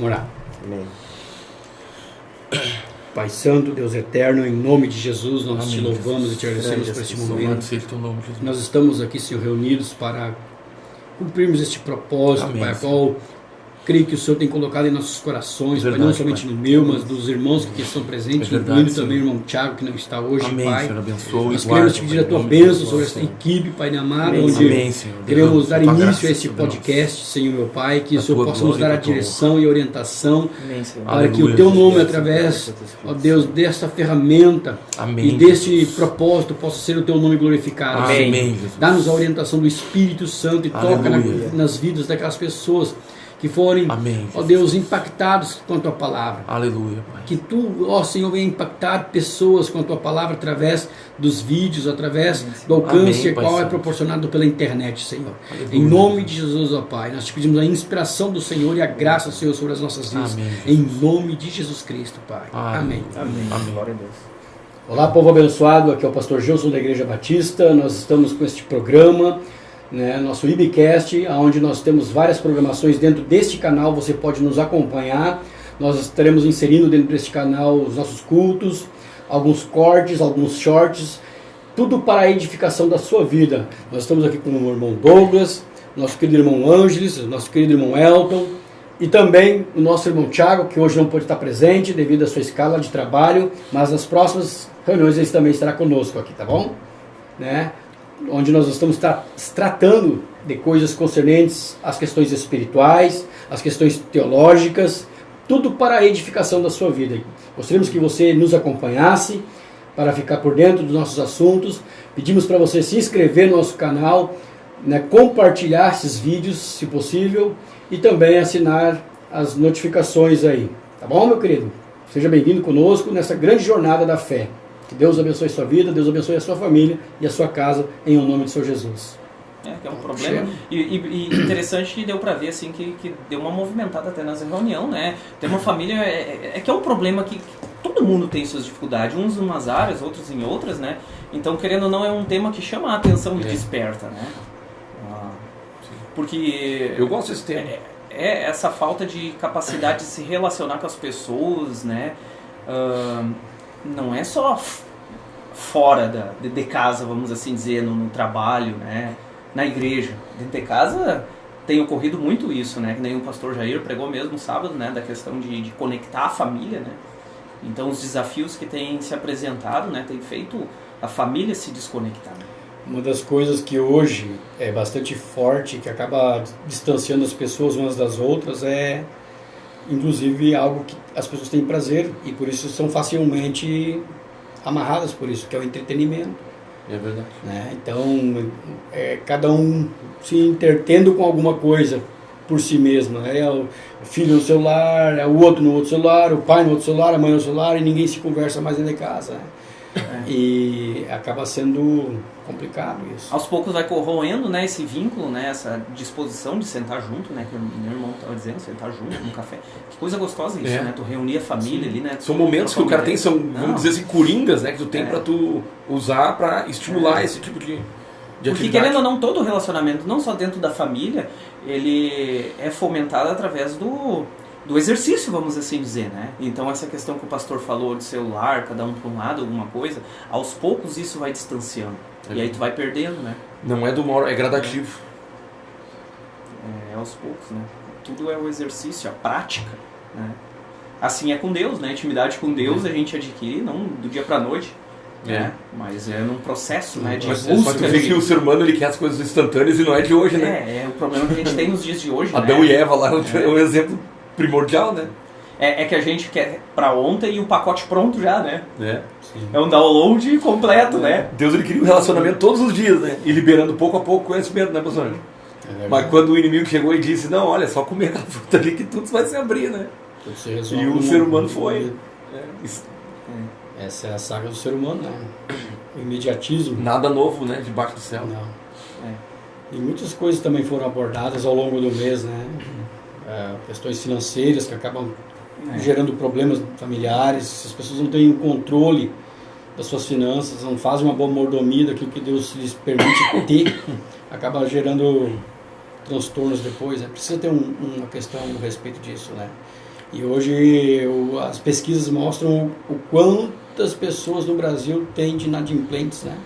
Vamos orar. Amém. Pai Santo, Deus Eterno, em nome de Jesus, nós Amém, te louvamos Jesus. e te agradecemos por este momento. Louvado seja o teu nome, Jesus. Nós estamos aqui, Senhor, reunidos para cumprirmos este propósito, Amém, Pai, a Senhor. qual creio que o Senhor tem colocado em nossos corações, Verdade, Pai, não somente Pai. no meu, mas dos irmãos que estão presentes, É verdade, incluindo Senhor. também o irmão Tiago, que não está hoje, Amém, Pai. Senhor, abençoe. Nós guarda, queremos te pedir a Pai, tua em nome de bênção Jesus, sobre esta Senhor. equipe, Pai amado, Amém, onde Amém, Senhor. queremos dar Tua início graça a esse sobre nós. podcast, Senhor meu Pai, que A o Senhor tua possa nos glória dar e a a tua direção e orientação, Amém, Senhor. para que o Aleluia, teu Jesus. nome, através, ó Deus, dessa ferramenta Amém, e desse Jesus. propósito, possa ser o teu nome glorificado. Amém. Amém, Jesus. Dá-nos a orientação do Espírito Santo e toca Aleluia. nas vidas daquelas pessoas que forem, Amém, ó Deus, impactados com a tua palavra. Aleluia, Pai. Que tu, ó Senhor, venha impactar pessoas com a tua palavra através dos vídeos, através do alcance Amém, Pai qual é Santo. proporcionado pela internet, Senhor. Aleluia, Em nome de Jesus, ó Pai, nós te pedimos a inspiração do Senhor e a graça do Senhor sobre as nossas vidas. Amém, Em nome de Jesus Cristo, Pai. Amém. Amém. Amém. Glória a Deus. Olá, povo abençoado, aqui é o pastor Gilson da Igreja Batista. Nós estamos com este programa, nosso IBcast, onde nós temos várias programações dentro deste canal. Você pode nos acompanhar. Nós estaremos inserindo dentro deste canal os nossos cultos, alguns cortes, alguns shorts, tudo para a edificação da sua vida. Nós estamos aqui com o irmão Douglas, nosso querido irmão Ângeles, nosso querido irmão Elton, e também o nosso irmão Tiago, que hoje não pode estar presente devido à sua escala de trabalho, mas nas próximas reuniões ele também estará conosco aqui, tá bom? Onde nós estamos tratando de coisas concernentes às questões espirituais, às questões teológicas, tudo para a edificação da sua vida. Gostaríamos que você nos acompanhasse para ficar por dentro dos nossos assuntos. Pedimos para você se inscrever no nosso canal, compartilhar esses vídeos, se possível, e também assinar as notificações aí. Tá bom, meu querido? Seja bem-vindo conosco nessa grande jornada da fé. Que Deus abençoe a sua vida, Deus abençoe a sua família e a sua casa, em nome de Senhor Jesus. Que é um problema. E interessante que deu pra ver assim que deu uma movimentada até nessa reunião, né? Ter uma família que é um problema que todo mundo tem suas dificuldades, uns em umas áreas, outros em outras, né? Então, querendo ou não, é um tema que chama a atenção e desperta, né? Porque Eu gosto desse tema. essa falta de capacidade de se relacionar com as pessoas, né? Não é só fora de casa, vamos assim dizer, no trabalho, né? Na igreja. Dentro de casa tem ocorrido muito isso, né? Que nem o pastor Jair pregou mesmo sábado, né? Da questão de conectar a família, né? Então os desafios que têm se apresentado, né? Tem feito a família se desconectar. Uma das coisas que hoje é bastante forte, que acaba distanciando as pessoas umas das outras, é inclusive algo que as pessoas têm prazer e por isso são facilmente amarradas por isso, que é o entretenimento. É verdade. Então, cada um se entretendo com alguma coisa por si mesmo. O filho no celular, o outro no outro celular, o pai no outro celular, a mãe no celular, e ninguém se conversa mais dentro de casa. E acaba sendo complicado isso. Aos poucos vai corroendo, né, esse vínculo, né, essa disposição de sentar junto, né, que o meu irmão estava dizendo, sentar junto num café. Que coisa gostosa isso, né? Tu reunir a família ali, né? São momentos que o cara tem, vamos dizer assim, coringas, né? Que tu tem pra tu usar pra estimular esse tipo de Porque atividade. querendo ou não, todo relacionamento, não só dentro da família, ele é fomentado através do exercício, vamos assim dizer, né? Então essa questão que o pastor falou de celular, cada um para um lado, alguma coisa, aos poucos isso vai distanciando. E aí tu vai perdendo, né? Não é do moro, é gradativo. Aos poucos, né? Tudo é o exercício, a prática, né? Assim é com Deus, né? Intimidade com Deus a gente adquire, não do dia pra noite, né? Mas é num processo, né? De Mas busca. tu vê que o ser humano ele quer as coisas instantâneas e não é de hoje, né? É o problema que a gente tem nos dias de hoje, Adão né? e Eva lá é um exemplo primordial, né? É que a gente quer pra ontem e o pacote pronto já, né? Sim. É um download completo, né? Deus ele cria um relacionamento todos os dias, né? E liberando pouco a pouco conhecimento, né, pastor? Mas quando o inimigo chegou e disse, não, olha, só comer aquela fruta ali que tudo vai se abrir, né? E o ser humano foi. Essa é a saga do ser humano, né? O imediatismo. Nada novo, né? Debaixo do céu. Não. E muitas coisas também foram abordadas ao longo do mês, né? Questões financeiras que acabam gerando problemas familiares. As pessoas não têm o controle das suas finanças, não fazem uma boa mordomia daquilo que Deus lhes permite ter, acaba gerando transtornos depois, né? Precisa ter uma questão a respeito disso, né? E hoje as pesquisas mostram o quantas pessoas no Brasil têm de inadimplentes, né?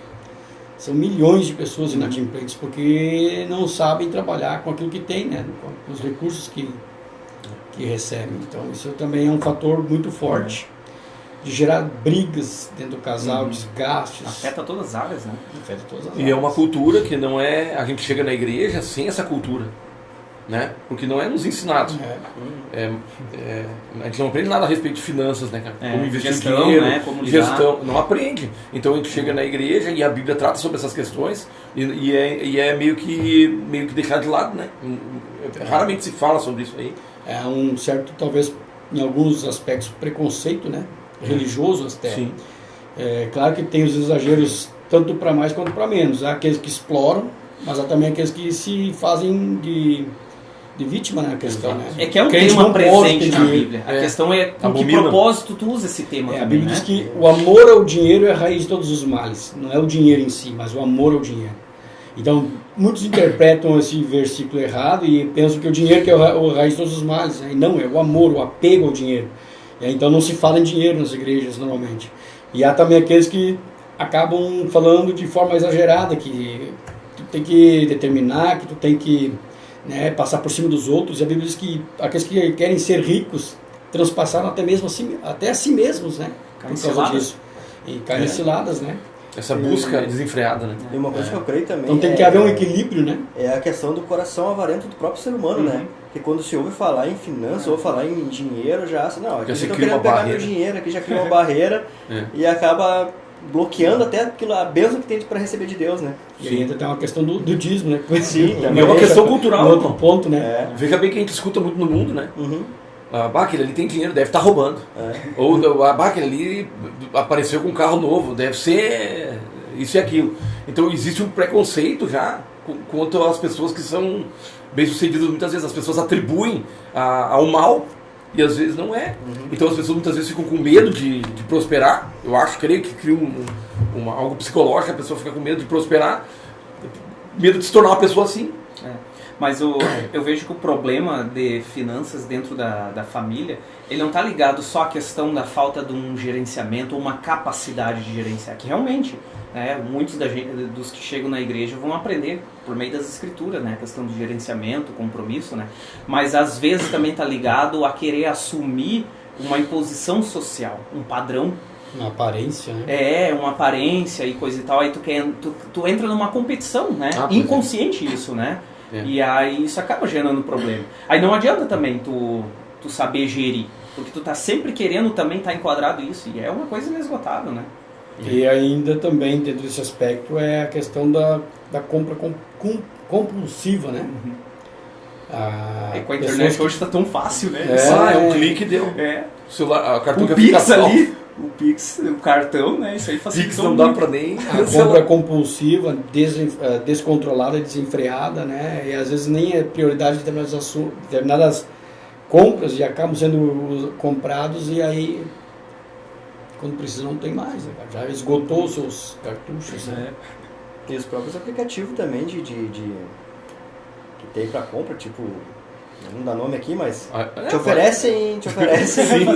São milhões de pessoas inadimplentes porque não sabem trabalhar com aquilo que tem, né? Com os recursos que recebem. Então isso também é um fator muito forte de gerar brigas dentro do casal, desgastes. Afeta todas as áreas, né? Afeta todas as E áreas. é uma cultura que não é... A gente chega na igreja sem essa cultura, né? Porque não é nos ensinado. A gente não aprende nada a respeito de finanças, né, cara? Como investir gestão, dinheiro, né? Como lidar. gestão, não aprende. Então a gente chega na igreja e a Bíblia trata sobre essas questões e é meio que deixado de lado, né? Raramente se fala sobre isso aí. É um certo, talvez, em alguns aspectos, preconceito, né? Religioso até. Sim. É claro que tem os exageros tanto para mais quanto para menos. Há aqueles que exploram, mas há também aqueles que se fazem de vítima na questão, né? É que é um Crente tema não pode presente ter na dinheiro. Bíblia. A questão é com que Abomina. propósito tu usa esse tema A também, Bíblia né? diz que o amor ao dinheiro é a raiz de todos os males. Não é o dinheiro em si, mas o amor ao dinheiro. Então, muitos interpretam esse versículo errado e pensam que o dinheiro que é a raiz de todos os males. Né? E não, é o amor, o apego ao dinheiro. E aí, então não se fala em dinheiro nas igrejas normalmente. E há também aqueles que acabam falando de forma exagerada, que tu tem que determinar, que tu tem que, né, passar por cima dos outros. E a Bíblia diz que aqueles que querem ser ricos transpassaram até a si mesmos, né? Caem Por causa ciladas. disso. E caem em ciladas, né? Essa busca desenfreada, né? E uma coisa que eu creio também Então tem que haver um equilíbrio, né? é a questão do coração avarento do próprio ser humano, né? Porque quando se ouve falar em finanças ou falar em dinheiro, já não, aqui Já se eu tô cria querendo uma pegar barreira. meu dinheiro, aqui já cria uma barreira e acaba bloqueando até aquilo, a bênção que tem para receber de Deus, né? E aí ainda tem uma questão do dízimo, né? Sim, E é uma questão cultural, Um outro pô. ponto, né? Veja bem que a gente escuta muito no mundo, né? Uhum. Aquele ali tem dinheiro, deve estar roubando. Ou aquele ali apareceu com um carro novo, deve ser isso e aquilo. Então existe um preconceito já quanto às pessoas que são bem-sucedidas. Muitas vezes as pessoas atribuem ao mal e às vezes não é. Então as pessoas muitas vezes ficam com medo de prosperar. Eu creio que cria algo psicológico, a pessoa fica com medo de prosperar, medo de se tornar uma pessoa assim. Mas eu vejo que o problema de finanças dentro da família, ele não está ligado só à questão da falta de um gerenciamento ou uma capacidade de gerenciar, que realmente, né, muitos dos que chegam na igreja vão aprender por meio das escrituras, né, a questão de gerenciamento, compromisso, né, mas às vezes também está ligado a querer assumir uma imposição social, um padrão. Uma aparência, né? Uma aparência e coisa e tal, aí tu entra numa competição, né, inconsciente isso, né. E aí isso acaba gerando problema. Aí não adianta também tu saber gerir, porque tu tá sempre querendo também estar enquadrado isso, e é uma coisa inesgotável, né? E ainda também dentro desse aspecto é a questão da compra compulsiva, né? Com a internet hoje tá tão fácil, né? É um clique deu. O celular, a cartão o que Pix fica ali, o Pix, o cartão, né? Isso aí facilita. Pix não dá pra nem... A compra compulsiva, descontrolada, desenfreada, né? E às vezes nem é prioridade de determinadas compras e acabam sendo comprados e aí quando precisa não tem mais, né? Já esgotou os seus cartuchos, né? E os próprios aplicativos também que tem para compra, tipo, não dá nome aqui, mas te oferecem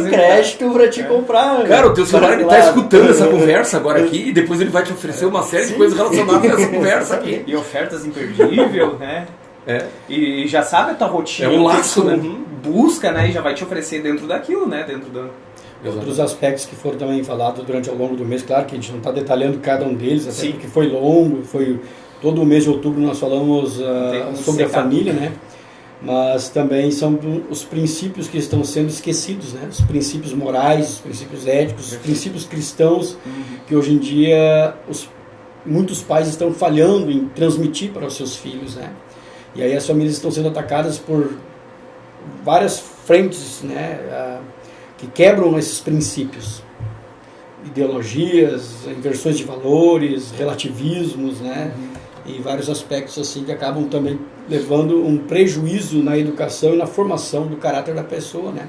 crédito para te comprar. Cara, o teu celular ele tá escutando essa conversa agora aqui e depois ele vai te oferecer uma série de coisas relacionadas a essa conversa aqui. E ofertas imperdíveis, né? E já sabe a tua rotina. É um laço, né? Busca, né? E já vai te oferecer dentro daquilo, né? Outros aspectos que foram também falados durante ao longo do mês, claro que a gente não está detalhando cada um deles, até porque foi longo, todo o mês de outubro nós falamos sobre a família, né? Mas também são os princípios que estão sendo esquecidos, né? Os princípios morais, os princípios éticos, os princípios cristãos, que hoje em dia muitos pais estão falhando em transmitir para os seus filhos, né? E aí as famílias estão sendo atacadas por várias frentes, né? Que quebram esses princípios, ideologias, inversões de valores, relativismos, né? E vários aspectos assim que acabam também levando um prejuízo na educação e na formação do caráter da pessoa, né?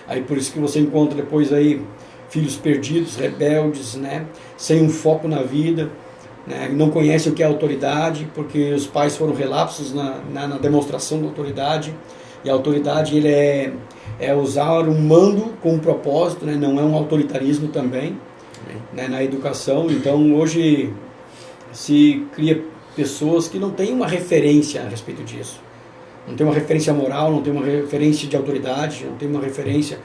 Aí por isso que você encontra depois aí filhos perdidos, rebeldes, né? Sem um foco na vida, né? Não conhecem o que é autoridade, porque os pais foram relapsos na demonstração da autoridade. E a autoridade ele é usar um mando com um propósito, né? Não é um autoritarismo também, né? Na educação. Então hoje se cria pessoas que não têm uma referência a respeito disso. Não tem uma referência moral, não tem uma referência de autoridade, não tem uma referência,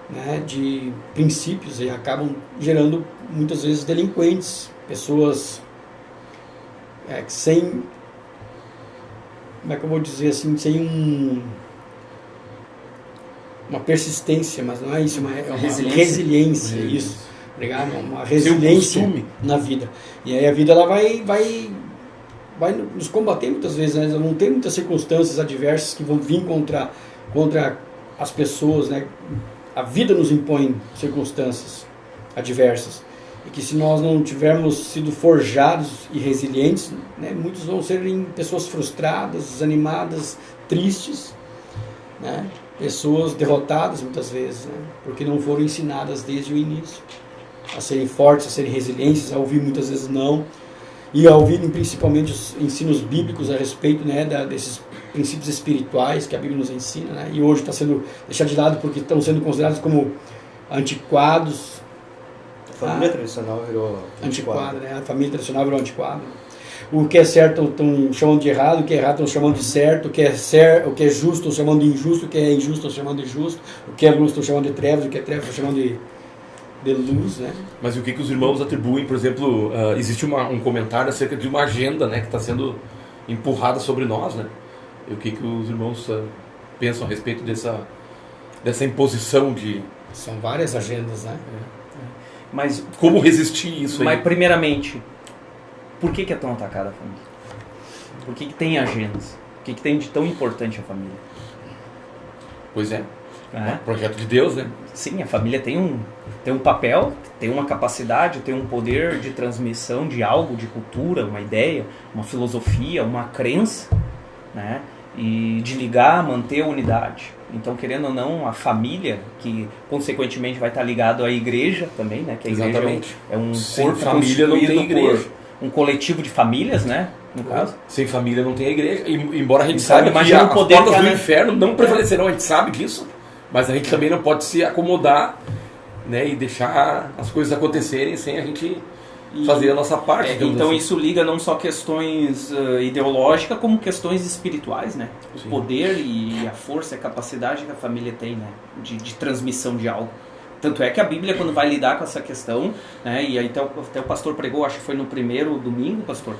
né, de princípios, e acabam gerando muitas vezes delinquentes, pessoas sem, como é que eu vou dizer assim, sem uma persistência, mas não é isso, é uma resiliência, isso, obrigado, uma resiliência na vida. E aí a vida ela vai nos combater muitas vezes, né? Não tem muitas circunstâncias adversas que vão vir contra as pessoas, né? A vida nos impõe circunstâncias adversas, e que se nós não tivermos sido forjados e resilientes, né, muitos vão ser pessoas frustradas, desanimadas, tristes, né? Pessoas derrotadas muitas vezes, né? Porque não foram ensinadas desde o início a serem fortes, a serem resilientes, a ouvir muitas vezes não, e a ouvirem principalmente os ensinos bíblicos a respeito, né, desses princípios espirituais que a Bíblia nos ensina, né, e hoje está sendo deixado de lado porque estão sendo considerados como antiquados. A família tradicional virou antiquada, né? A família tradicional virou antiquada. O que é certo estão chamando de errado, o que é errado estão chamando de certo, o que é justo estão chamando de injusto, o que é injusto estão chamando de justo, o que é luz estão chamando de trevas, o que é trevas estão chamando de luz, né? Mas o que os irmãos atribuem, por exemplo, existe um comentário acerca de uma agenda, né, que está sendo empurrada sobre nós, né? E o que os irmãos pensam a respeito dessa imposição de... São várias agendas, né? Mas como resistir isso aí? Mas primeiramente, por que é tão atacada a família? Por que tem agendas? O que tem de tão importante a família? Pois é. Um projeto de Deus, né? Sim, a família tem um papel, tem uma capacidade, tem um poder de transmissão de algo, de cultura, uma ideia, uma filosofia, uma crença, né? E de ligar, manter a unidade. Então, querendo ou não, a família, que consequentemente vai estar ligado à igreja também, né? Que a igreja é um corpo família não tem igreja. Um coletivo de famílias, né? No caso. Sem família não tem a igreja. Embora a gente sabe saiba que as portas do inferno não prevalecerão, a gente sabe disso. Mas a gente também não pode se acomodar, né, e deixar as coisas acontecerem sem a gente fazer a nossa parte. Então assim, isso liga não só questões ideológicas, como questões espirituais, né? O Sim. poder e a força, a capacidade que a família tem, né, de transmissão de algo. Tanto é que a Bíblia, quando vai lidar com essa questão, né, e aí até o pastor pregou, acho que foi no primeiro domingo, pastor,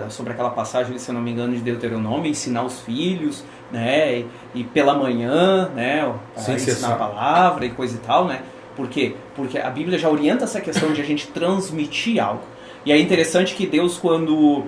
sobre aquela passagem, se eu não me engano, de Deuteronômio, ensinar os filhos, né, e pela manhã, né, ensinar a palavra e coisa e tal, né. Por quê? Porque a Bíblia já orienta essa questão de a gente transmitir algo. E é interessante que Deus, quando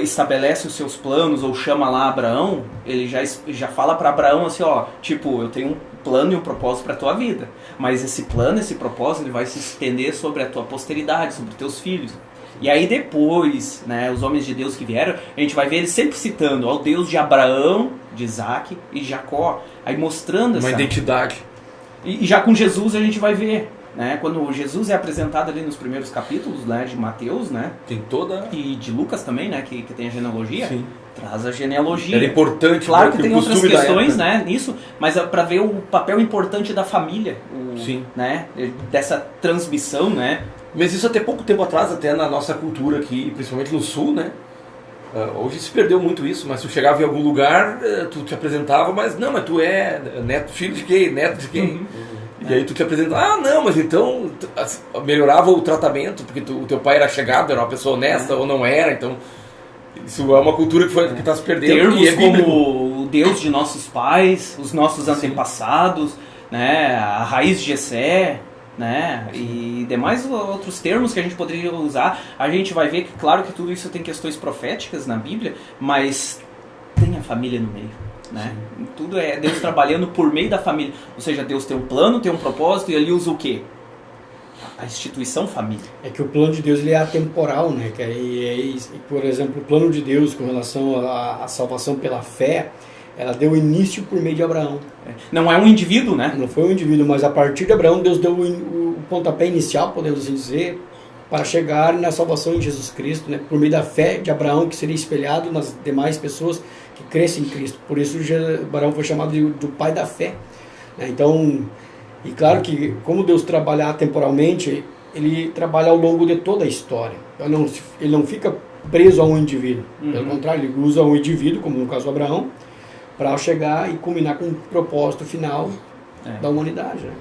estabelece os seus planos ou chama lá Abraão, ele já fala para Abraão assim, ó, tipo, eu tenho um plano e um propósito para a tua vida, mas esse plano, esse propósito, ele vai se estender sobre a tua posteridade, sobre os teus filhos. E aí depois, né, os homens de Deus que vieram, a gente vai ver eles sempre citando ao Deus de Abraão, de Isaac e de Jacó, aí mostrando uma identidade. E já com Jesus a gente vai ver, né, quando Jesus é apresentado ali nos primeiros capítulos, né, de Mateus, né, tem toda, e de Lucas também, né, que tem a genealogia. Sim. Traz a genealogia. Era importante. Claro que tem outras questões, né, nisso, mas para ver o papel importante da família, Sim. né, dessa transmissão, né. Mas isso até pouco tempo atrás, até na nossa cultura aqui, principalmente no sul, né, hoje se perdeu muito isso, mas tu chegava em algum lugar, tu te apresentava, mas tu é neto, filho de quem, neto de quem? E aí tu te apresentava, não, mas então melhorava o tratamento, porque o teu pai era chegado, era uma pessoa honesta ou não era, então isso é uma cultura que está se perdendo. Termos e como o Deus de nossos pais, os nossos antepassados, né, a raiz de Jessé, né, e demais outros termos que a gente poderia usar, a gente vai ver que, claro que tudo isso tem questões proféticas na Bíblia, mas tem a família no meio, né? Tudo é Deus trabalhando por meio da família, ou seja, Deus tem um plano, tem um propósito, e ele usa o quê? A instituição família. É que o plano de Deus ele é atemporal, né? Por exemplo, o plano de Deus com relação à salvação pela fé, ela deu início por meio de Abraão. Não é um indivíduo, né? Não foi um indivíduo, mas a partir de Abraão, Deus deu o pontapé inicial, podemos assim dizer, para chegar na salvação em Jesus Cristo, né? Por meio da fé de Abraão, que seria espelhado nas demais pessoas que cresça em Cristo. Por isso Abraão foi chamado do pai da fé. Né? Então, e claro que como Deus trabalha temporalmente, ele trabalha ao longo de toda a história. Ele não fica preso a um indivíduo. Pelo contrário, ele usa um indivíduo, como no caso do Abraão, para chegar e culminar com o propósito final da humanidade. Né?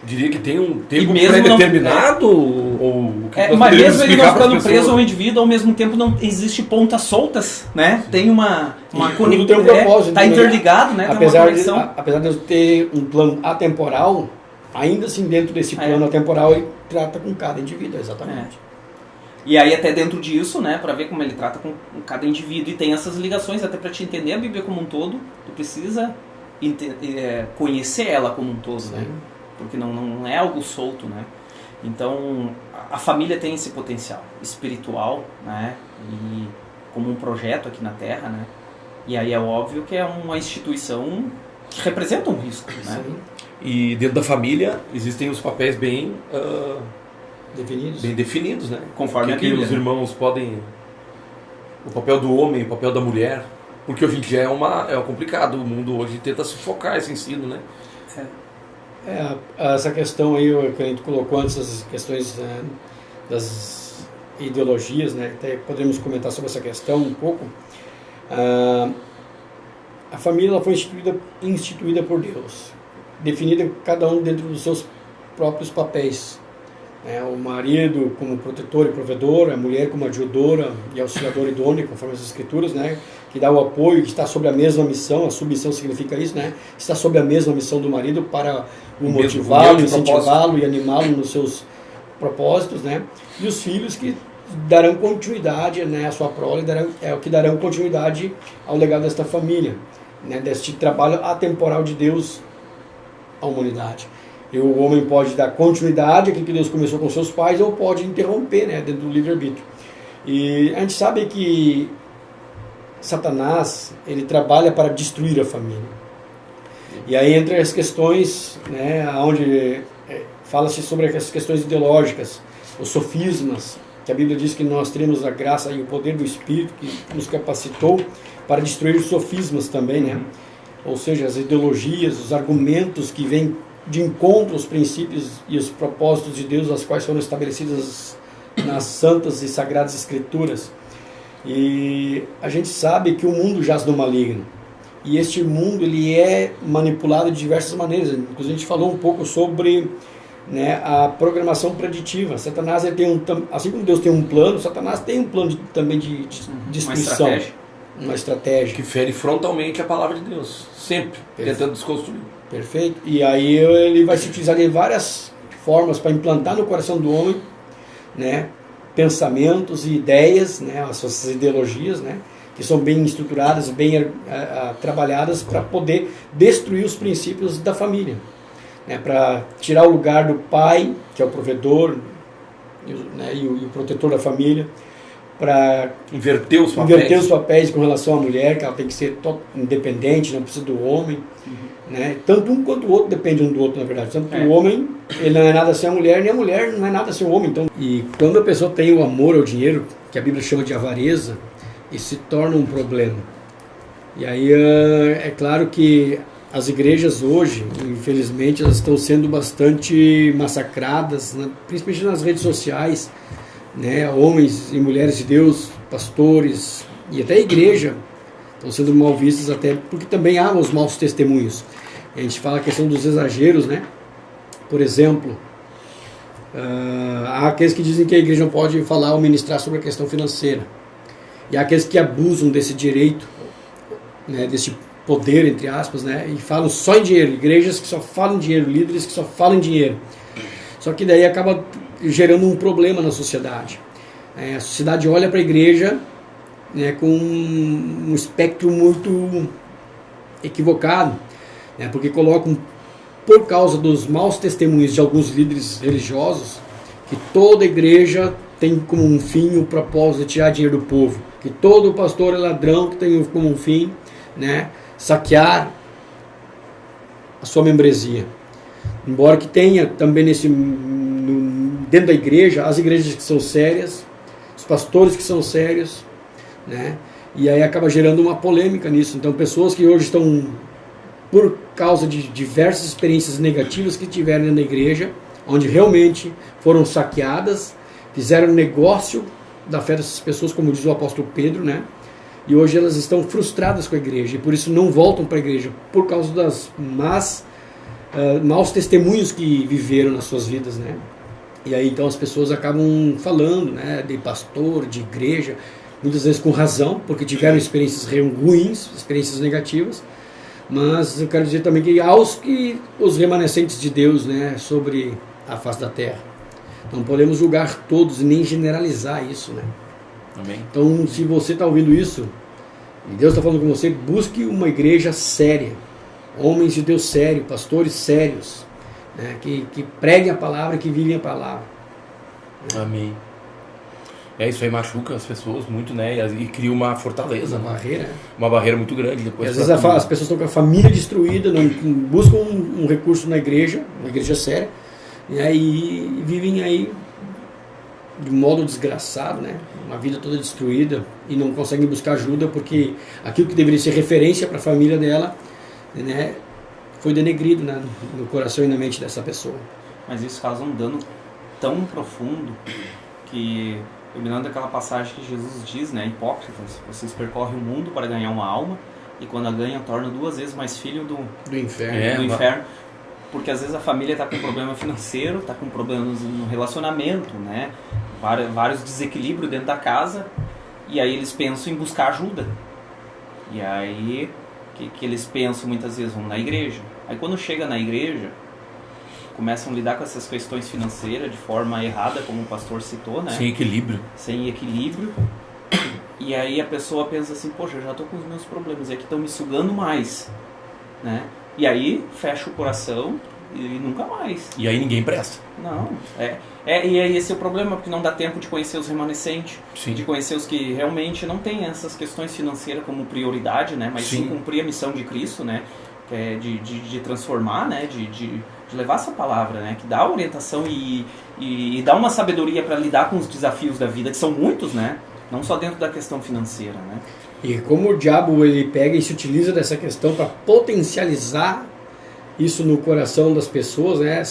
Diria que tem um tempo pré-determinado? Mas mesmo ele não ficando preso ao indivíduo, ao mesmo tempo não existe pontas soltas, né? Tem uma conexão, tem um propósito, está interligado, né? Apesar de eu ter um plano atemporal, ainda assim dentro desse plano atemporal ele trata com cada indivíduo, exatamente. E aí até dentro disso, né, para ver como ele trata com cada indivíduo, e tem essas ligações, até para te entender a Bíblia como um todo, tu precisa conhecer ela como um todo, né? Porque não é algo solto, né? Então, a família tem esse potencial espiritual, né? E como um projeto aqui na Terra, né? E aí é óbvio que é uma instituição que representa um risco, né? Sim. E dentro da família existem os papéis bem definidos, né? Conforme a que Bíblia, os irmãos podem... O papel do homem, o papel da mulher... Porque hoje em dia é complicado, o mundo hoje tenta sufocar esse ensino, né? Essa questão aí que a gente colocou antes, essas questões das ideologias, né? Até podemos comentar sobre essa questão um pouco. A família ela foi instituída por Deus, definida cada um dentro dos seus próprios papéis. O marido como protetor e provedor, a mulher como ajudadora e auxiliadora idônea, conforme as escrituras, né? Que dá o apoio, que está sob a mesma missão. A submissão significa isso, né? Está sob a mesma missão do marido para o motivá-lo, incentivá-lo e animá-lo nos seus propósitos, né? E os filhos que darão continuidade, né, à sua prole, que darão continuidade ao legado desta família, né? Deste trabalho atemporal de Deus à humanidade. E o homem pode dar continuidade àquilo que Deus começou com seus pais, ou pode interromper, né, dentro do livre-arbítrio. E a gente sabe que Satanás, ele trabalha para destruir a família. E aí entre as questões, né, onde fala-se sobre as questões ideológicas, os sofismas, que a Bíblia diz que nós temos a graça e o poder do Espírito que nos capacitou para destruir os sofismas também, né? Ou seja, as ideologias, os argumentos que vêm de encontro aos princípios e os propósitos de Deus, as quais foram estabelecidas nas santas e sagradas escrituras. E a gente sabe que o mundo jaz no maligno. E este mundo ele é manipulado de diversas maneiras. Inclusive a gente falou um pouco sobre, né, a programação preditiva. Satanás ele tem assim como Deus tem um plano, Satanás tem um plano também de destruição. Uma estratégia. Que fere frontalmente a palavra de Deus. Sempre. Tentando desconstruir. Perfeito. E aí ele vai se utilizar de várias formas para implantar no coração do homem, né, pensamentos e ideias, né, as suas ideologias, né, que são bem estruturadas, bem trabalhadas para poder destruir os princípios da família, né, para tirar o lugar do pai, que é o provedor, né, e o protetor da família, para inverter os papéis com relação à mulher, que ela tem que ser independente, não precisa do homem. Né? Tanto um quanto o outro depende um do outro, na verdade. Tanto que o homem ele não é nada sem a mulher, nem a mulher não é nada sem o homem. Então, e quando a pessoa tem o amor ao dinheiro, que a Bíblia chama de avareza, isso se torna um problema. E aí é claro que as igrejas hoje, infelizmente, elas estão sendo bastante massacradas, né? Principalmente nas redes sociais, né? Homens e mulheres de Deus, pastores e até a igreja estão sendo mal vistos, até porque também há os maus testemunhos. A gente fala a questão dos exageros, né? Por exemplo, há aqueles que dizem que a igreja não pode falar ou ministrar sobre a questão financeira. E há aqueles que abusam desse direito, né, desse poder, entre aspas, né, e falam só em dinheiro. Igrejas que só falam em dinheiro, líderes que só falam em dinheiro. Só que daí acaba gerando um problema na sociedade. A sociedade olha para a igreja, né, com um espectro muito equivocado, né, porque colocam, por causa dos maus testemunhos de alguns líderes religiosos, que toda igreja tem como um fim o propósito de tirar dinheiro do povo, que todo pastor é ladrão, que tem como um fim, né, saquear a sua membresia. Embora que tenha também dentro da igreja, as igrejas que são sérias, os pastores que são sérios, né? E aí acaba gerando uma polêmica nisso. Então pessoas que hoje estão, por causa de diversas experiências negativas que tiveram na igreja, onde realmente foram saqueadas, fizeram negócio da fé dessas pessoas, como diz o apóstolo Pedro, né? E hoje elas estão frustradas com a igreja e por isso não voltam para a igreja, por causa das maus testemunhos que viveram nas suas vidas, né? E aí então as pessoas acabam falando, né, de pastor, de igreja, muitas vezes com razão, porque tiveram experiências ruins, experiências negativas, mas eu quero dizer também que os remanescentes de Deus, né, sobre a face da terra. Não podemos julgar todos e nem generalizar isso, né? Amém. Então, se você está ouvindo isso, e Deus está falando com você, busque uma igreja séria, homens de Deus sérios, pastores sérios, né, que preguem a palavra, que vivem a palavra. Amém. Isso aí machuca as pessoas muito, né? E cria uma fortaleza. Uma barreira. Uma barreira muito grande. Depois às vezes as pessoas estão com a família destruída, não buscam um recurso na igreja, uma igreja séria, e aí vivem aí de modo desgraçado, né? Uma vida toda destruída e não conseguem buscar ajuda porque aquilo que deveria ser referência para a família dela, né, foi denegrido, né, no coração e na mente dessa pessoa. Mas isso causa um dano tão profundo que eu me lembro daquela passagem que Jesus diz, né, hipócritas, vocês percorrem o mundo para ganhar uma alma e quando a ganham tornam 2 vezes mais filho do inferno. Porque às vezes a família está com problema financeiro, está com problemas no relacionamento, né? Vários desequilíbrios dentro da casa, e aí eles pensam em buscar ajuda. E aí, que eles pensam muitas vezes? Vão na igreja. Aí quando chega na igreja, começam a lidar com essas questões financeiras de forma errada, como o pastor citou, né? Sem equilíbrio. Sem equilíbrio. E aí a pessoa pensa assim, poxa, eu já estou com os meus problemas, é que estão me sugando mais, né? E aí fecha o coração e nunca mais. E aí ninguém presta. Não. E aí esse é o problema, porque não dá tempo de conhecer os remanescentes, sim, de conhecer os que realmente não têm essas questões financeiras como prioridade, né? Mas sim cumprir a missão de Cristo, né? Que é de transformar, né? De levar essa palavra, né? Que dá orientação e dá uma sabedoria para lidar com os desafios da vida, que são muitos, né? Não só dentro da questão financeira, né? E como o diabo ele pega e se utiliza dessa questão para potencializar isso no coração das pessoas, né?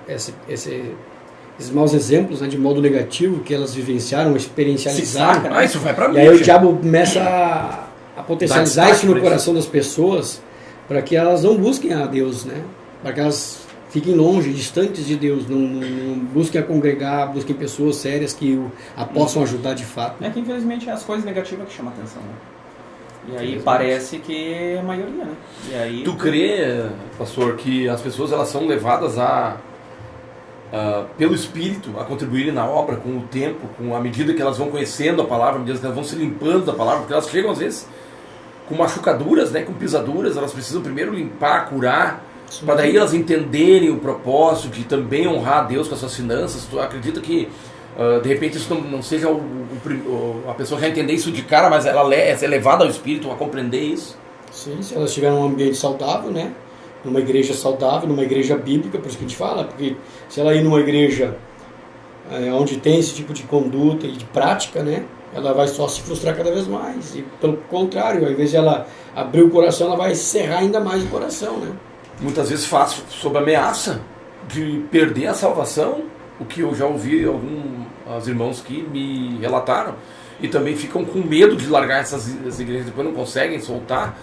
Esses maus exemplos, né? De modo negativo que elas vivenciaram, experiencializaram. Isso vai pra mim. E aí o diabo começa a potencializar isso no coração das pessoas para que elas não busquem a Deus, né? Para que elas fiquem longe, distantes de Deus, não busquem a congregar, busquem pessoas sérias que a possam ajudar de fato. É que infelizmente é as coisas negativas que chamam a atenção, né? E aí parece que é a maioria, né? E aí, tu crê, pastor, que as pessoas elas são levadas pelo Espírito a contribuírem na obra com o tempo, com a medida que elas vão conhecendo a palavra, à medida que elas vão se limpando da palavra, porque elas chegam às vezes com machucaduras, né, com pisaduras, elas precisam primeiro limpar, curar, para daí elas entenderem o propósito de também honrar a Deus com as suas finanças. Tu acredita que de repente isso não seja a pessoa já entender isso de cara, mas ela é levada ao Espírito a compreender isso? Sim, se elas tiverem um ambiente saudável, né? Numa igreja saudável, numa igreja bíblica, por isso que a gente fala, porque se ela ir numa igreja onde tem esse tipo de conduta e de prática, né? Ela vai só se frustrar cada vez mais. E pelo contrário, ao invés de ela abrir o coração, ela vai cerrar ainda mais o coração, né? Muitas vezes faço sob ameaça de perder a salvação, o que eu já ouvi alguns irmãos que me relataram, e também ficam com medo de largar essas igrejas, depois não conseguem soltar,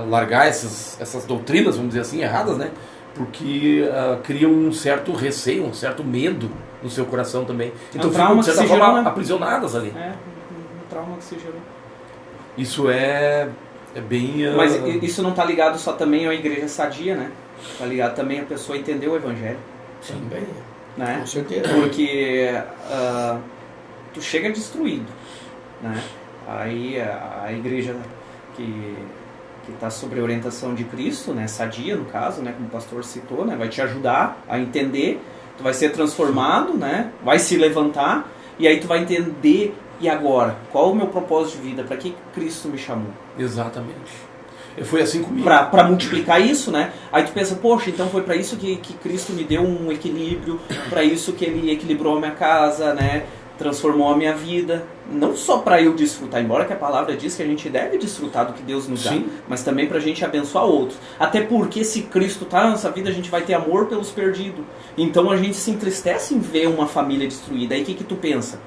largar essas doutrinas, vamos dizer assim, erradas, né? Porque criam um certo receio, um certo medo no seu coração também. Então ficam, de certa forma, aprisionadas ali. Um trauma que se gerou. Isso é bem... Mas isso não está ligado só também à igreja sadia, né? Está ligado também a pessoa entender o evangelho. Também, né? Com certeza. Porque tu chega destruído, né? Aí a igreja que está sob a orientação de Cristo, né? Sadia no caso, né? Como o pastor citou, né? Vai te ajudar a entender, tu vai ser transformado, né? Vai se levantar e aí tu vai entender. E agora? Qual é o meu propósito de vida? Para que Cristo me chamou? Exatamente. Foi assim comigo. Para multiplicar isso, né? Aí tu pensa, poxa, então foi para isso que Cristo me deu um equilíbrio, para isso que Ele equilibrou a minha casa, né? transformou a minha vida, não só para eu desfrutar, embora que a palavra diz que a gente deve desfrutar do que Deus nos dá, mas também para a gente abençoar outros. Até porque se Cristo está na nossa vida, a gente vai ter amor pelos perdidos. Então a gente se entristece em ver uma família destruída. Aí o que tu pensa?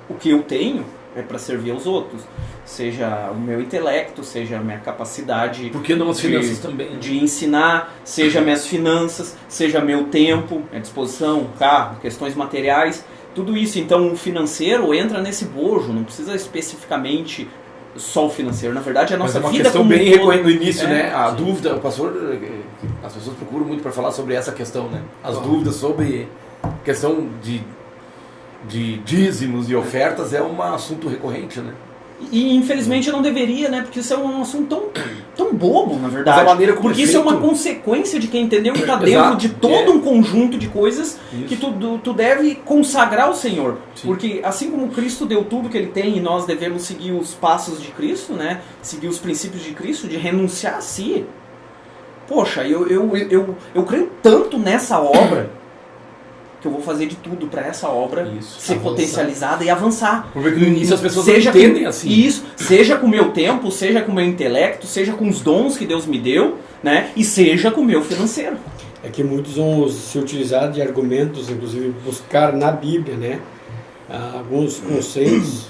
O que eu tenho é para servir aos outros. Seja o meu intelecto, seja a minha capacidade... Por que não as finanças também? De ensinar, seja minhas finanças, seja meu tempo, minha disposição, carro, questões materiais... Tudo isso, então o financeiro entra nesse bojo, não precisa especificamente só o financeiro, na verdade a nossa vida como uma questão bem recorrente no é, início, né? A dúvida, o pastor, as pessoas procuram muito para falar sobre essa questão, né? As dúvidas sobre questão de dízimos e ofertas é um assunto recorrente, né? E infelizmente não deveria, né? Porque isso é um assunto tão bobo, na verdade. Mas a maneira como porque isso é uma consequência de quem entendeu que está dentro de todo um conjunto de coisas que tu deve consagrar ao Senhor. Sim. Porque assim como Cristo deu tudo que Ele tem e nós devemos seguir os passos de Cristo, né? Seguir os princípios de Cristo, de renunciar a si. Poxa, eu creio tanto nessa obra que eu vou fazer de tudo para essa obra ser potencializada e avançar. Porque no início as pessoas não entendem assim. Isso, seja com o meu tempo, seja com o meu intelecto, seja com os dons que Deus me deu, né? E seja com o meu financeiro. É que muitos vão se utilizar de argumentos, inclusive buscar na Bíblia, né? Alguns conceitos,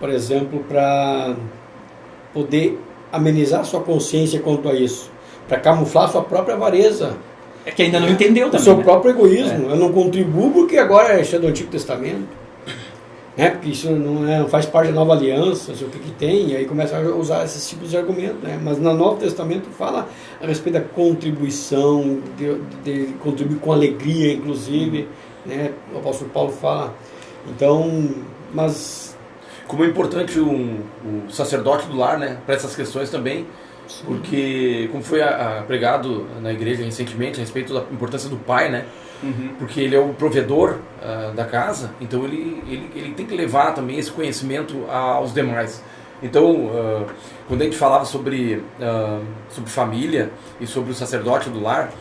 por exemplo, para poder amenizar sua consciência quanto a isso, para camuflar sua própria avareza. É que ainda não entendeu também. O seu próprio egoísmo. Eu não contribuo porque agora é do Antigo Testamento. Né? Porque isso não faz parte da Nova Aliança, não sei o que tem, e aí começa a usar esses tipos de argumentos. Né? Mas no Novo Testamento fala a respeito da contribuição, de contribuir com alegria, inclusive. Né? O apóstolo Paulo fala. Então, mas... Como é importante o sacerdote do lar, né? Para essas questões também. Porque, como foi pregado na igreja recentemente a respeito da importância do pai, né? Porque ele é o provedor da casa, então ele tem que levar também esse conhecimento aos demais. Então, quando a gente falava sobre família e sobre o sacerdote do lar,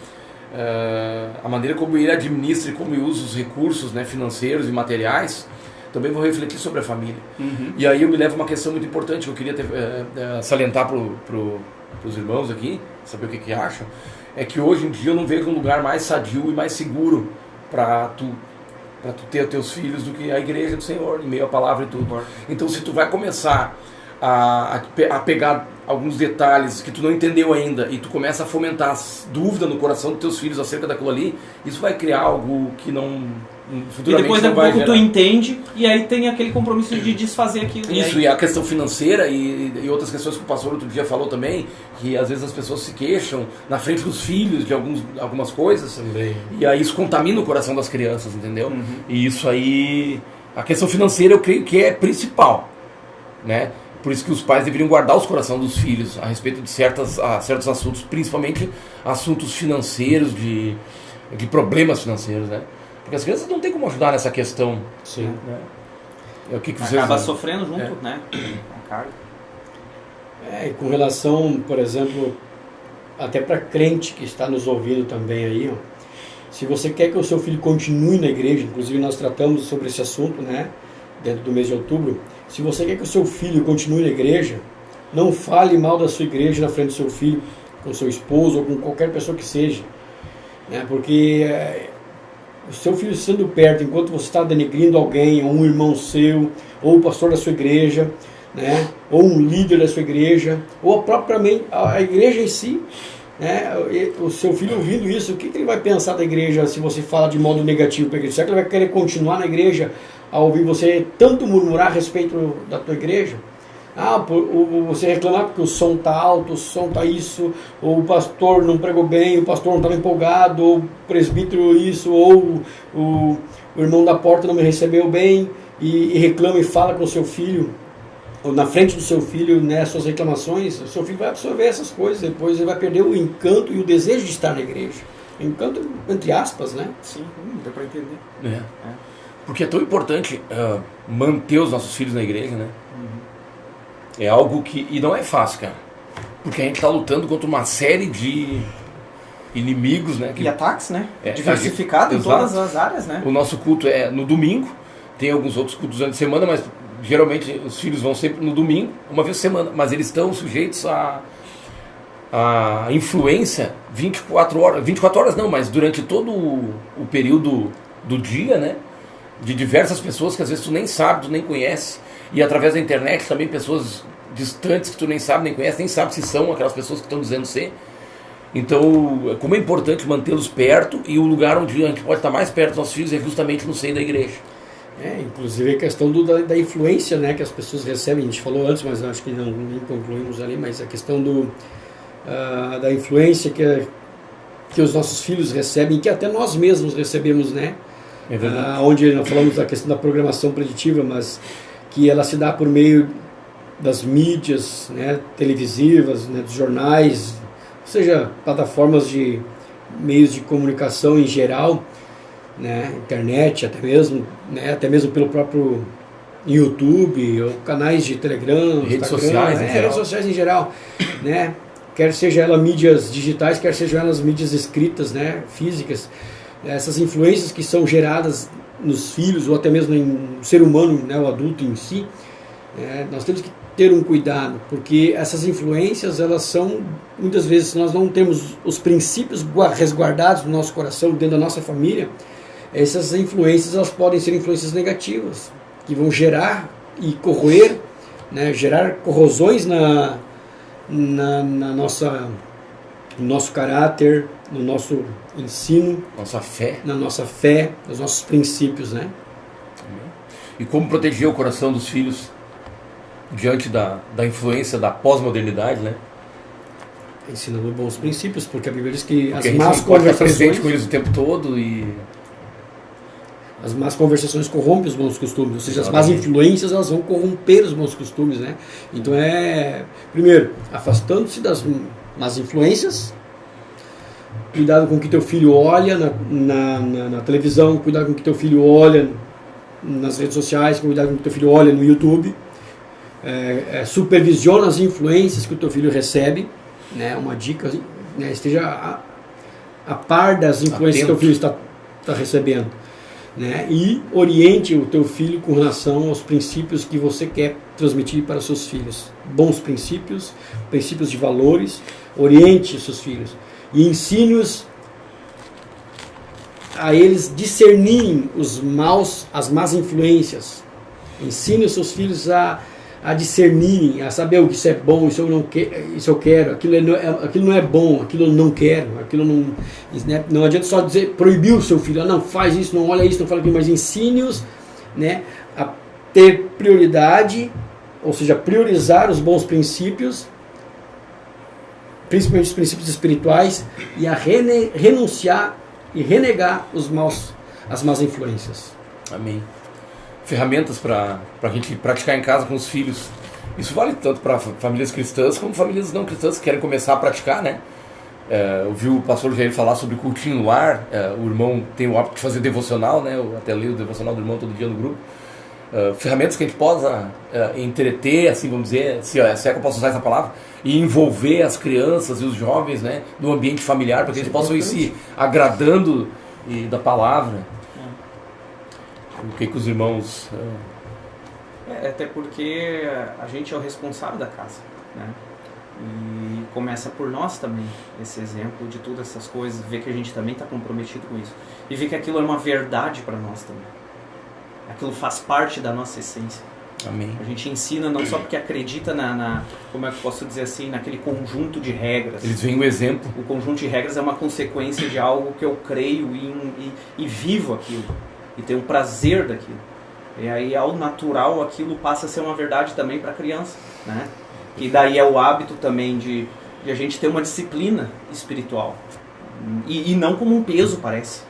a maneira como ele administra e como ele usa os recursos, né, financeiros e materiais, também vou refletir sobre a família. E aí eu me levo a uma questão muito importante que eu queria salientar para os irmãos aqui, saber o que acham, é que hoje em dia eu não vejo um lugar mais sadio e mais seguro para tu ter teus filhos do que a igreja do Senhor, em meio à palavra e tudo. Então se tu vai começar a pegar alguns detalhes que tu não entendeu ainda e tu começa a fomentar dúvida no coração dos teus filhos acerca daquilo ali, isso vai criar algo que não... E depois daqui a pouco tu entende e aí tem aquele compromisso de desfazer aquilo. Isso, e a questão financeira e outras questões que o pastor outro dia falou também, que às vezes as pessoas se queixam na frente dos filhos de algumas coisas também. E aí isso contamina o coração das crianças, entendeu? E isso aí, a questão financeira eu creio que é principal, né? Por isso que os pais deveriam guardar os corações dos filhos a respeito de certos assuntos, principalmente assuntos financeiros, de problemas financeiros, né? Porque as crianças não tem como ajudar nessa questão. Sim. Né? O que vocês acaba sofrendo junto, né? A carga. E com relação, por exemplo, até para crente que está nos ouvindo também aí, ó, se você quer que o seu filho continue na igreja, inclusive nós tratamos sobre esse assunto, né? Dentro do mês de outubro, se você quer que o seu filho continue na igreja, não fale mal da sua igreja na frente do seu filho, com seu esposo ou com qualquer pessoa que seja, né? Porque o seu filho sendo perto, enquanto você está denegrindo alguém, ou um irmão seu, ou o pastor da sua igreja, né? Ou um líder da sua igreja, ou propriamente a igreja em si, né? O seu filho ouvindo isso, o que ele vai pensar da igreja se você fala de modo negativo para a igreja? Será que ele vai querer continuar na igreja ao ouvir você tanto murmurar a respeito da tua igreja? Você reclamar porque o som está alto, o som está isso, ou o pastor não pregou bem, o pastor não estava empolgado, ou o presbítero isso, ou o irmão da porta não me recebeu bem, e reclama e fala com o seu filho, ou na frente do seu filho, né, suas reclamações. O seu filho vai absorver essas coisas, depois ele vai perder o encanto e o desejo de estar na igreja. Encanto entre aspas, né? Sim, dá para entender. Porque é tão importante manter os nossos filhos na igreja, né? É algo que... E não é fácil, cara. Porque a gente está lutando contra uma série de inimigos, né? E ataques, né? Diversificado em todas as áreas, né? O nosso culto é no domingo. tem alguns outros cultos durante a semana, mas geralmente os filhos vão sempre no domingo, uma vez por semana, mas eles estão sujeitos a influência 24 horas não, mas durante todo o período do dia, né, de diversas pessoas que às vezes tu nem sabe, tu nem conhece, e através da internet também pessoas distantes que tu nem sabe, nem conhece, nem sabe se são aquelas pessoas que estão dizendo ser. Então, como é importante mantê-los perto, e o lugar onde a gente pode estar mais perto dos nossos filhos é justamente no seio da igreja. Inclusive a questão da influência, né, que as pessoas recebem. A gente falou antes, mas acho que não concluímos ali, mas a questão da influência que os nossos filhos recebem, que até nós mesmos recebemos, né? É verdade. Onde nós falamos da questão da programação preditiva, mas que ela se dá por meio das mídias, né, televisivas, né, dos jornais, ou seja, plataformas de meios de comunicação em geral, né, internet até mesmo pelo próprio YouTube, ou canais de Telegram, redes Instagram, sociais, redes sociais em geral, né, quer seja elas mídias digitais, quer sejam elas mídias escritas, né, físicas, essas influências que são geradas nos filhos ou até mesmo no ser humano, né, o adulto em si, nós temos que ter um cuidado, porque essas influências, elas são, muitas vezes, se nós não temos os princípios resguardados no nosso coração, dentro da nossa família, essas influências, elas podem ser influências negativas, que vão gerar e corroer, né, gerar corrosões no nosso caráter, no nosso ensino, na nossa fé, nos nossos princípios, né? E como proteger o coração dos filhos diante da influência da pós-modernidade, né? Ensinando bons princípios, porque a Bíblia diz que porque as más conversações com eles o tempo todo e as más conversações corrompem os bons costumes, ou seja, as más influências, elas vão corromper os bons costumes, né? Então primeiro, afastando-se das más influências, cuidado com o que teu filho olha na televisão, cuidado com o que teu filho olha nas redes sociais, cuidado com o que teu filho olha no YouTube, supervisiona as influências que o teu filho recebe, né? Uma dica, né? Esteja a par das influências que o teu filho está recebendo, né? E oriente o teu filho com relação aos princípios que você quer transmitir para os seus filhos, bons princípios, princípios de valores. Oriente os seus filhos e ensine-os a eles discernirem as más influências. Ensine os seus filhos a discernirem, a saber o que isso é bom, isso eu quero, aquilo não é bom, aquilo eu não quero, aquilo não... Né? Não adianta só proibir o seu filho, não faz isso, não olha isso, não fala aquilo, mas ensine-os, né, a ter prioridade, ou seja, priorizar os bons princípios, principalmente os princípios espirituais, e a renunciar e renegar as más influências. Amém. Ferramentas para a gente praticar em casa com os filhos. Isso vale tanto para famílias cristãs como famílias não cristãs que querem começar a praticar, né? Ouvi o pastor Jair falar sobre cultinho no lar. O irmão tem o hábito de fazer devocional, né? Eu até leio o devocional do irmão todo dia no grupo. Ferramentas que a gente possa entreter, assim, vamos dizer, se é que eu posso usar essa palavra, e envolver as crianças e os jovens, né, no ambiente familiar, para que eles possam ir se agradando da palavra. O que os irmãos... Até porque a gente é o responsável da casa, né? E começa por nós também, esse exemplo de todas essas coisas, ver que a gente também está comprometido com isso. E ver que aquilo é uma verdade para nós também. Aquilo faz parte da nossa essência. Amém. A gente ensina não só porque acredita como é que eu posso dizer assim, naquele conjunto de regras. Eles veem o exemplo. O conjunto de regras é uma consequência de algo que eu creio e vivo aquilo. E tenho prazer daquilo. E aí, ao natural, aquilo passa a ser uma verdade também para a criança, né? E daí é o hábito também de a gente ter uma disciplina espiritual. E não como um peso, parece.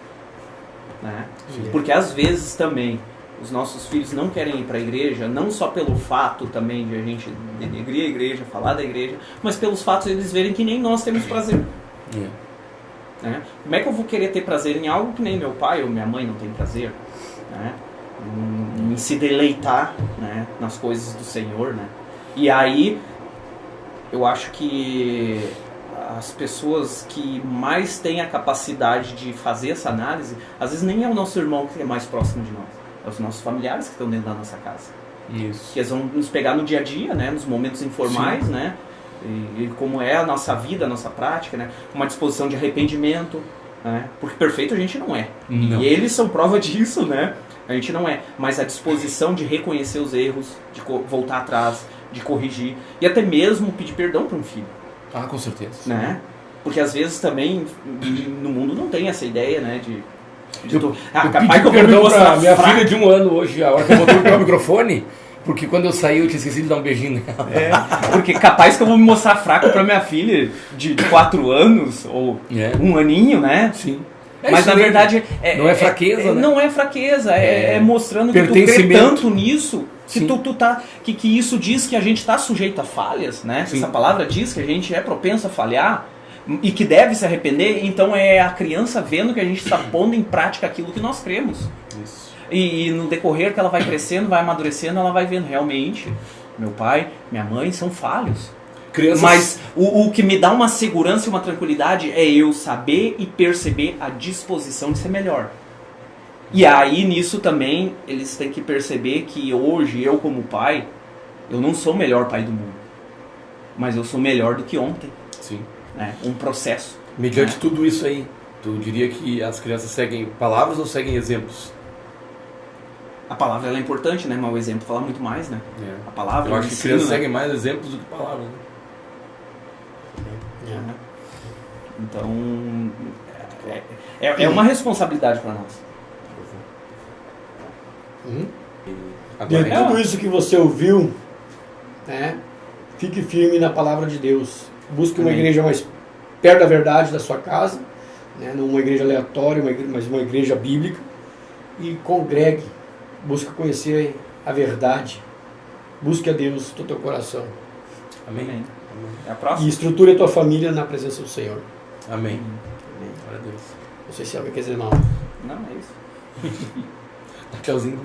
Né? Porque às vezes também os nossos filhos não querem ir para a igreja, não só pelo fato também de a gente denegrir a igreja, falar da igreja, mas pelos fatos de eles verem que nem nós temos prazer. Né? Como é que eu vou querer ter prazer em algo que nem meu pai ou minha mãe não tem prazer? Né? Em se deleitar, né, nas coisas do Senhor, né? E aí eu acho que as pessoas que mais têm a capacidade de fazer essa análise, às vezes nem é o nosso irmão que é mais próximo de nós. É os nossos familiares que estão dentro da nossa casa. Isso. Que eles vão nos pegar no dia a dia, né? Nos momentos informais, Sim. né? E como é a nossa vida, a nossa prática, né? Uma disposição de arrependimento, né? Porque perfeito a gente não é. Não. E eles são prova disso, né? A gente não é. Mas a disposição de reconhecer os erros, de voltar atrás, de corrigir. E até mesmo pedir perdão para um filho. Ah, com certeza. Né? Porque às vezes também no mundo não tem essa ideia, né? Eu capaz pedi que eu vou me perdão mostrar pra minha fraco. filha de 1 ano hoje, a hora que eu botei o microfone, porque quando eu saí eu tinha esquecido de dar um beijinho nela. Porque capaz que eu vou me mostrar fraco pra minha filha de 4 anos, ou 1 aninho, né? Sim. Mas na verdade... não é fraqueza, né? Não é fraqueza, é mostrando que tu crê tanto nisso, que, que isso diz que a gente está sujeito a falhas, né? Sim. Essa palavra diz que a gente é propenso a falhar e que deve se arrepender, então é a criança vendo que a gente está pondo em prática aquilo que nós cremos. Isso. E no decorrer que ela vai crescendo, vai amadurecendo, ela vai vendo realmente, meu pai, minha mãe são falhos. Crianças... Mas o que me dá uma segurança e uma tranquilidade é eu saber e perceber a disposição de ser melhor. E aí nisso também eles têm que perceber que hoje eu como pai, eu não sou o melhor pai do mundo. Mas eu sou melhor do que ontem. Sim. Né? Um processo. Mediante tudo isso aí, tu diria que as crianças seguem palavras ou seguem exemplos? A palavra ela é importante, né? Mas o exemplo fala muito mais, né? A palavra, eu acho que ensino, crianças né? seguem mais exemplos do que palavras. Né? Então, é uma responsabilidade para nós. De tudo isso que você ouviu, né, fique firme na palavra de Deus. Busque uma igreja mais perto da verdade da sua casa, né, não uma igreja aleatória, mas uma igreja bíblica, e congregue. Busque conhecer a verdade. Busque a Deus do teu coração. Amém. É a próxima? E estruture a tua família na presença do Senhor. Amém. Amém. Glória a Deus. Não sei se alguém quer dizer mal. Não, é isso. Tchauzinho.